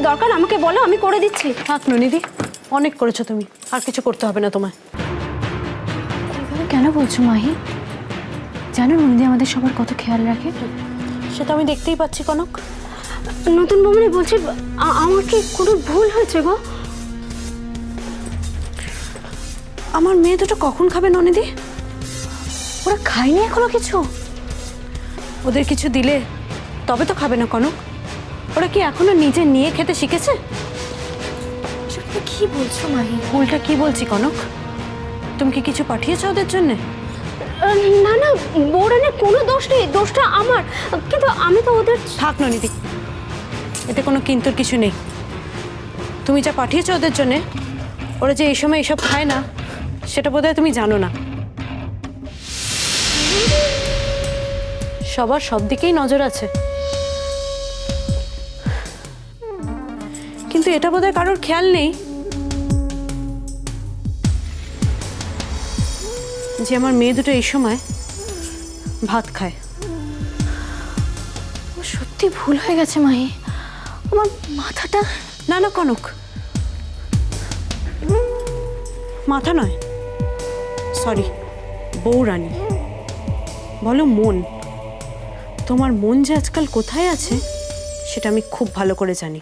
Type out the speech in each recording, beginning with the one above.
দরকার আমাকে বলো, আমি করে দিচ্ছি। থাক ননিদি, অনেক করেছো তুমি, আর কিছু করতে হবে না তোমায়। এভাবে কেন বলছো মাহি? জানো নন্দি আমাদের সবার কত খেয়াল রাখে। সেটা আমি দেখতেই পাচ্ছি কনক। নতুন বৌমনি বলছি, আমার কি কোনো ভুল হয়েছে গো? আমার মেয়ে দুটো কখন খাবে ননিদি? ওরা খায়নি এখনো কিছু? ওদের কিছু দিলে তবে তো খাবে না কনক। ওরা কি এখনো নিজে নিয়ে খেতে শিখেছে? তুমি কি বলছো মাহি? ভুলটা কি বলছি কনক? তুমি কি কিছু পাঠিয়েছো ওদের জন্যে? না না বৌরানীর কোনো দোষ নেই, দোষটা আমার। কিন্তু আমি তো ওদের... থাক ননিদি, এতে কোনো কিন্তুর কিছু নেই। তুমি যা পাঠিয়েছো ওদের জন্যে, ওরা যে এই সময় এসব খায় না সেটা বোধহয় তুমি জানো না। সবার সব দিকেই নজর আছে, কিন্তু এটা বোধহয় কারোর খেয়াল নেই যে আমার মেয়ে দুটো এই সময় ভাত খায়। সত্যি ভুল হয়ে গেছে মাহি, আমার মাথাটা... না না কনক, মাথা নয়, সরি, বৌরানী বলো মন। তোমার মন যে আজকাল কোথায় আছে সেটা আমি খুব ভালো করে জানি।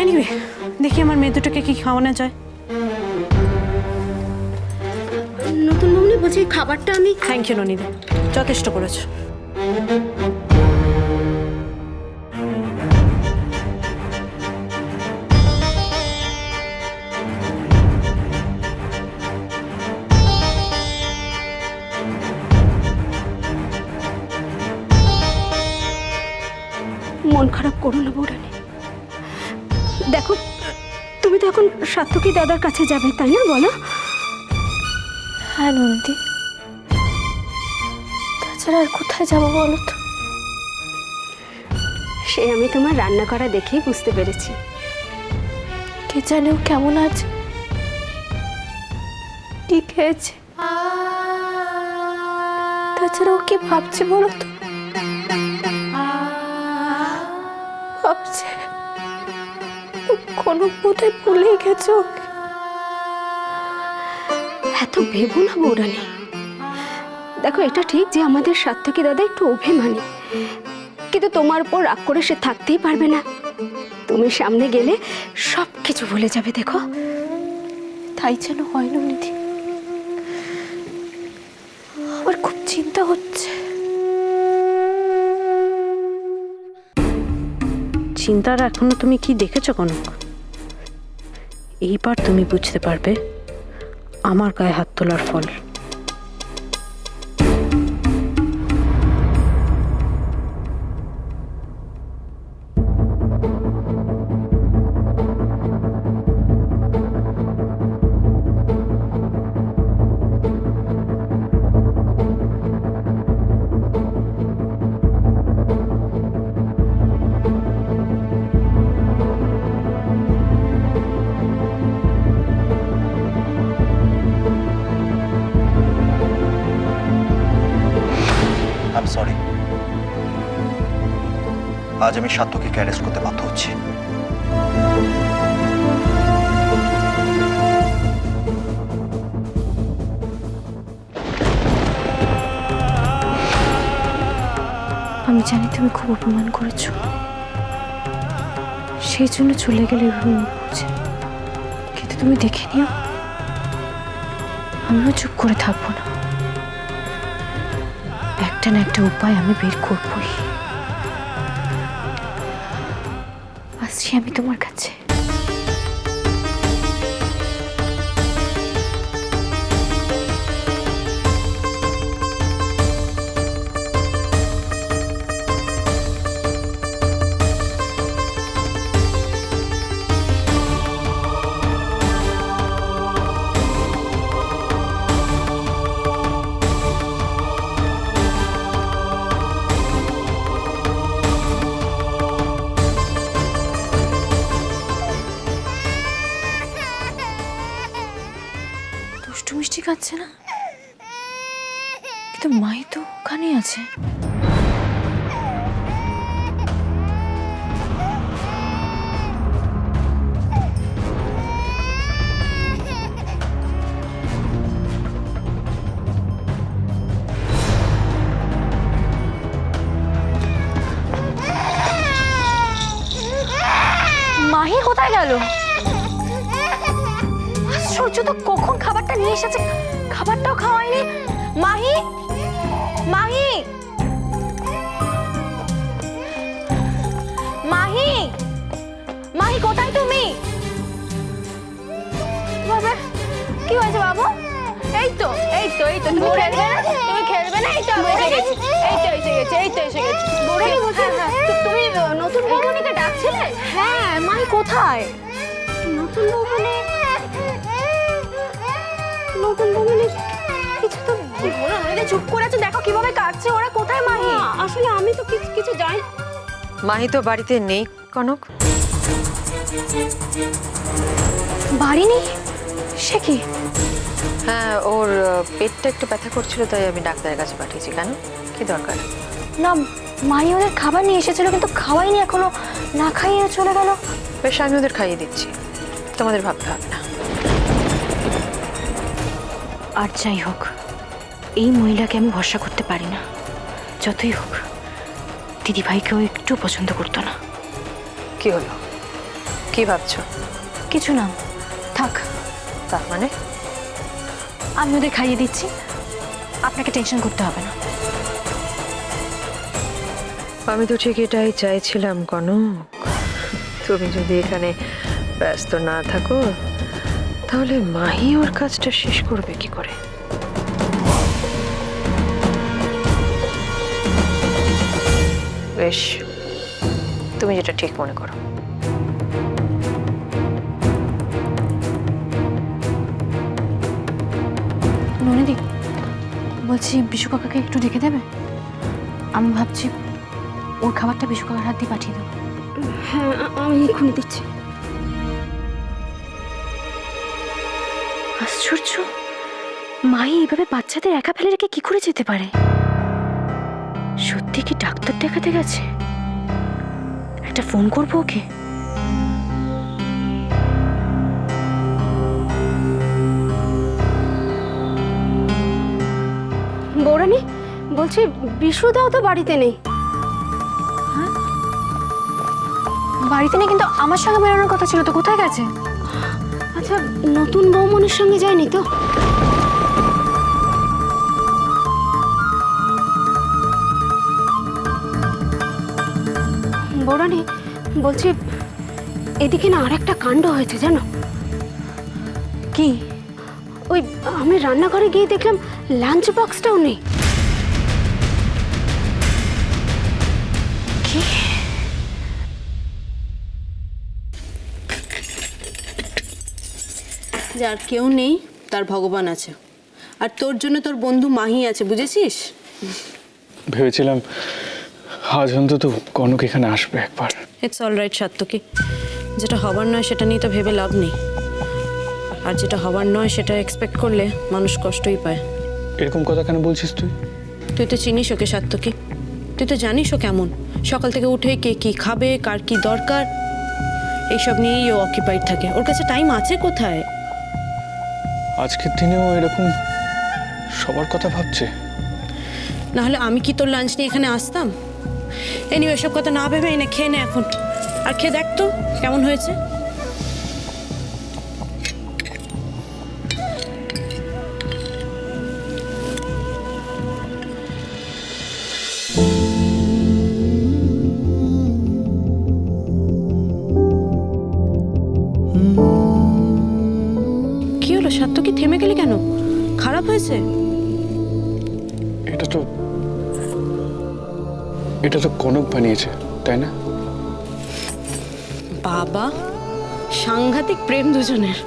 এনিওয়ে, দেখি আমার মেয়ে দুটোকে কি খাওয়ানো যায়। নতুন বৌমনি বলছি, খাবারটা আমি... থ্যাংক ইউ ননিদা, যথেষ্ট করেছো। মন খারাপ করো না বৌরানী। দেখো, তুমি তো এখন সাত্তকী দাদার কাছে যাবে, তাই না বলো? হ্যাঁ নন্দি, তাছাড়া আর কোথায় যাবো বলো তো? সে আমি তোমার রান্না করা দেখেই বুঝতে পেরেছি। কে জানে ও কেমন আছে, কি খেয়েছে, তাছাড়া ও কি ভাবছে বলো তো? ভাবছে কোনো বোধহয় ভুলে গেছে ওকে। এত ভেবো না বৌরানী। দেখো, এটা ঠিক যে আমাদের সাত্তকী দাদা একটু অভিমানী, কিন্তু তোমার উপর রাগ করে সে থাকতেই পারবে না। তুমি সামনে গেলে সব কিছু ভুলে যাবে, দেখো। তাই যেন হয় নন্দি, আমার খুব চিন্তা হচ্ছে। চিন্তার এখনো তুমি কি দেখেছো কনক? এইবার তুমি বুঝতে পারবে আমার গায়ে হাত তোলার ফল। আই এম সরি, আজ আমি সাত্তকীকে অ্যারেস্ট করতে বাধ্য হচ্ছি। আমি জানি তুমি খুব অপমান করেছো, সেই জন্য চলে গেলে এভাবে মুখ বুঝে। কিন্তু তুমি দেখে নিও, আমিও চুপ করে থাকবো না। একটা না একটা উপায় আমি বের করবই। আসছি আমি তোমার কাছে। দুষ্টু মিষ্টি খাচ্ছে না, কিন্তু মাই তো ওখানেই আছে। মাহি কোথায় গেল? আশ্চর্য তো, কখন খাবারটা নিয়ে এসেছে, খাবারটাও খাওয়ায়নি। মাহি, মাহি, মাহি, মাহি কোথায় তুমি? বাবা, কি হয়েছে বাবু? এই তো এই তো এই তো, তুমি খেলবে না? তুমি খেলবে না? এই তো আমি এসে গেছি, এই তো এসে গেছি, এই তো এসে গেছি। তুমি নতুন বৌমনিকে ডাকছিলে? হ্যাঁ, মাহি কোথায়? নতুন বৌমনি, নতুন বৌমনি কিছু তো বলো না, চুপ করে আছো, দেখো কিভাবে কাটছে ওরা। কোথায় মাহি? আসলে আমি তো কিছু জানি। মাহি তো বাড়িতে নেই কনক। বাড়ি নেই? সে কি? হ্যাঁ, ওর পেটটা একটু ব্যথা করছিল, তাই আমি ডাক্তারের কাছে পাঠিয়েছি। কেন, কি দরকার? না, মাহি ওদের খাবার নিয়ে এসেছিল, কিন্তু খাওয়াইনি এখনো, না খাইয়ে চলে গেল। বেশ, আমি ওদের খাইয়ে দিচ্ছি, তোমাদের ভাবতে হবে না। আর যাই হোক, এই মহিলাকে আমি ভরসা করতে পারি না। যতই হোক, দিদিভাইকেও একটু পছন্দ করতো না। কি হলো, কি ভাবছো? কিছু না, থাক, তার মানে? আমি ওদের খাইয়ে দিচ্ছি, আপনাকে টেনশন করতে হবে না। আমি তো ঠিক এটাই চাইছিলাম কনক। তুমি যদি এখানে ব্যস্ত না থাকো, তাহলে মাহি ওর কাজটা শেষ করবে কি করে? বেশ, তুমি যেটা ঠিক মনে করো। ননিদি, বলছি বিশু কাকাকে একটু ডেকে দেবে? আমি ভাবছি ওর খাবারটা বিশু কাকার হাত দিয়ে পাঠিয়ে দেবো। হ্যাঁ, আমি এক্ষুনি দিচ্ছি। আশ্চর্য, মাই এইভাবে বাচ্চাদের একা ফেলে রেখে কি করে যেতে পারে? সত্যি কি ডাক্তার দেখাতে গেছে? একটা ফোন করবো ওকে। বৌরানী, বলছি বিশুদাও তো বাড়িতে নেই। বাড়িতে নেই, কিন্তু আমার সঙ্গে বেরোনোর কথা ছিল তো, কোথায় গেছে? আচ্ছা, নতুন বৌমনির সঙ্গে যায়নি তো? বৌরানী, বলছি এদিকে না আর একটা কাণ্ড হয়েছে জানো? কি? ওই আমি রান্নাঘরে গিয়ে দেখলাম লাঞ্চ বক্সটাও নেই। কি? যার কেউ নেই তার ভগবান আছে, আর তোর জন্য তোর বন্ধু মাহি আছে, বুঝেছিস? ভেবেছিলাম আজ অন্তত কনক এখানে আসবে একবার। ইটস অল রাইট সাত্তকী, যেটা হবার নয় সেটা নিয়ে তো ভেবে লাভ নেই, আর যেটা হবার নয় সেটা এক্সপেক্ট করলে মানুষ কষ্টই পায়। এরকম কথা কেন বলছিস তুই? তুই তো চিনিস ওকে সাত্তকী, তুই তো জানিস ও কেমন। সকাল থেকে উঠে কে কি খাবে, কার কি দরকার, এইসব নিয়েই ও অকিউপাইড থাকে। ওর কাছে টাইম আছে কোথায়? আজকের দিনেও এরকম সবার কথা ভাবছে। না হলে আমি কি তোর লাঞ্চ নিয়ে এখানে আসতাম? এনিওয়ে, এসব কথা না ভেবে এনে খেয়ে নে এখন, আর খেয়ে দেখ তো কেমন হয়েছে। কি হলো সাত্তকী, থেমে গেলি কেন? খারাপ হয়েছে? এটা তো কনক বানিয়েছে, তাই না? বাবা, সাংঘাতিক প্রেম দুজনের।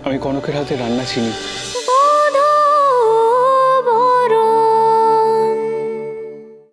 আমি কনকের হাতে রান্না চিনি,